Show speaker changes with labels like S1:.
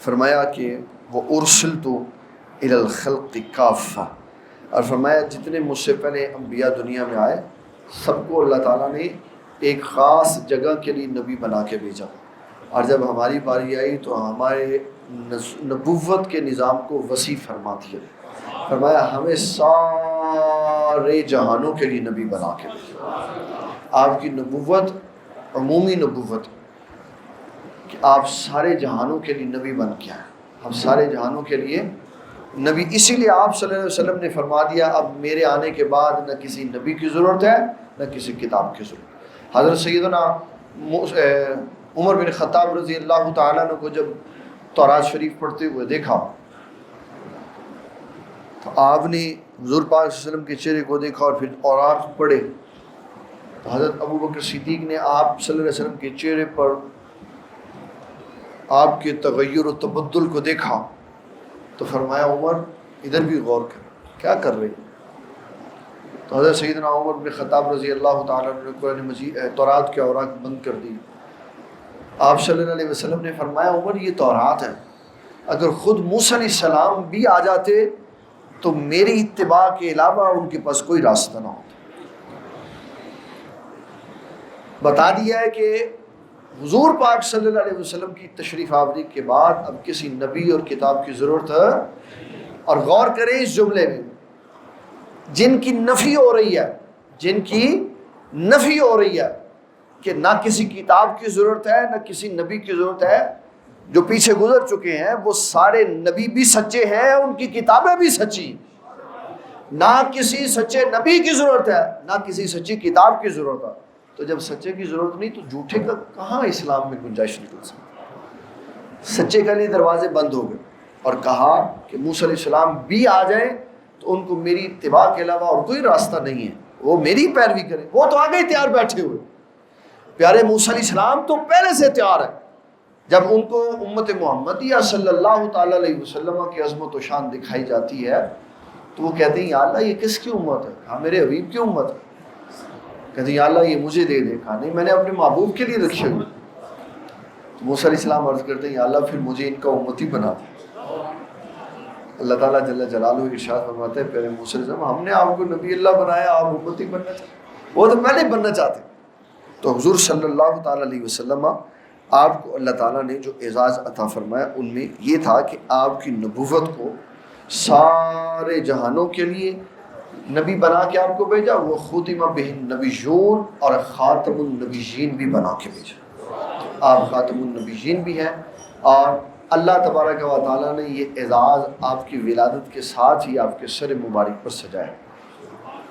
S1: فرمایا کہ وہ ارسلت الی الخلق کافہ، اور فرمایا جتنے مجھ سے پہلے انبیاء دنیا میں آئے سب کو اللہ تعالیٰ نے ایک خاص جگہ کے لیے نبی بنا کے بھیجا، اور جب ہماری باری آئی تو ہمارے نبوت کے نظام کو وسیع فرما دیا، فرمایا ہمیں سارے جہانوں کے لیے نبی بنا کے بھیجا۔ آپ کی نبوت عمومی نبوت کہ آپ سارے جہانوں کے لیے نبی بن کے آئے، ہم سارے جہانوں کے لیے نبی، اسی لیے آپ صلی اللہ علیہ وسلم نے فرما دیا اب میرے آنے کے بعد نہ کسی نبی کی ضرورت ہے نہ کسی کتاب کی ضرورت۔ حضرت سیدنا عمر بن خطاب رضی اللہ تعالیٰ عنہ کو جب تورات شریف پڑھتے ہوئے دیکھا تو آپ نے حضور پاک صلی اللہ علیہ وسلم کے چہرے کو دیکھا اور پھر اوراق پڑھے تو حضرت ابو بکر صدیق نے آپ صلی اللہ علیہ وسلم کے چہرے پر آپ کے تغیر و تبدل کو دیکھا تو فرمایا عمر ادھر بھی غور کر، کیا کر رہے؟ تو حضرت سیدنا عمر بن خطاب رضی اللہ تعالیٰ عنہ نے قرآن مجید تورات کے اوراق بند کر دی۔ آپ صلی اللہ علیہ وسلم نے فرمایا عمر یہ تورات ہے، اگر خود موسیٰ علیہ السلام بھی آ جاتے تو میری اتباع کے علاوہ ان کے پاس کوئی راستہ نہ ہوتا۔ بتا دیا ہے کہ حضور پاک صلی اللہ علیہ وسلم کی تشریف آوری کے بعد اب کسی نبی اور کتاب کی ضرورت ہے۔ اور غور کریں اس جملے میں جن کی نفی ہو رہی ہے، جن کی نفی ہو رہی ہے کہ نہ کسی کتاب کی ضرورت ہے نہ کسی نبی کی ضرورت ہے، جو پیچھے گزر چکے ہیں وہ سارے نبی بھی سچے ہیں، ان کی کتابیں بھی سچی، نہ کسی سچے نبی کی ضرورت ہے نہ کسی سچی کتاب کی ضرورت ہے۔ تو جب سچے کی ضرورت نہیں تو جھوٹے کا کہاں اسلام میں گنجائش نکل سکتی؟ سچے کے لیے دروازے بند ہو گئے، اور کہا کہ موسیٰ علیہ السلام بھی آ جائیں تو ان کو میری اتباع کے علاوہ اور کوئی راستہ نہیں ہے، وہ میری پیروی کریں۔ وہ تو آگے تیار بیٹھے ہوئے، پیارے موسیٰ علیہ السلام تو پہلے سے تیار ہے۔ جب ان کو امت محمدیہ صلی اللہ تعالیٰ علیہ وسلم کی عظمت و شان دکھائی جاتی ہے تو وہ کہتے ہیں یا اللہ یہ کس کی امت ہے؟ کہا میرے حبیب کی امت ہے۔ کہتے ہیں یا اللہ یہ مجھے دے دے، کہا نہیں میں نے اپنے محبوب کے لیے رکھے ہوئے۔ تو موسیٰ علیہ السلام عرض کرتے ہیں یا اللہ پھر مجھے ان کا امتی بنا دے۔ اللہ تعالیٰ جل جلالہ ارشاد فرماتے ہیں پیارے موسیٰ علیہ السلام ہم نے آپ کو نبی اللہ بنایا، آپ امتی بننا چاہتے، وہ تو پہلے بننا چاہتے۔ تو حضور صلی اللہ تعالیٰ علیہ وسلم آپ کو اللہ تعالیٰ نے جو اعزاز عطا فرمایا ان میں یہ تھا کہ آپ کی نبوت کو سارے جہانوں کے لیے نبی بنا کے آپ کو بھیجا، وہ ختم بہ النبیون اور خاتم النبیین بھی بنا کے بھیجا۔ آپ خاتم النبیین بھی ہیں، اور اللہ تبارک و تعالیٰ نے یہ اعزاز آپ کی ولادت کے ساتھ ہی آپ کے سر مبارک پر سجایا۔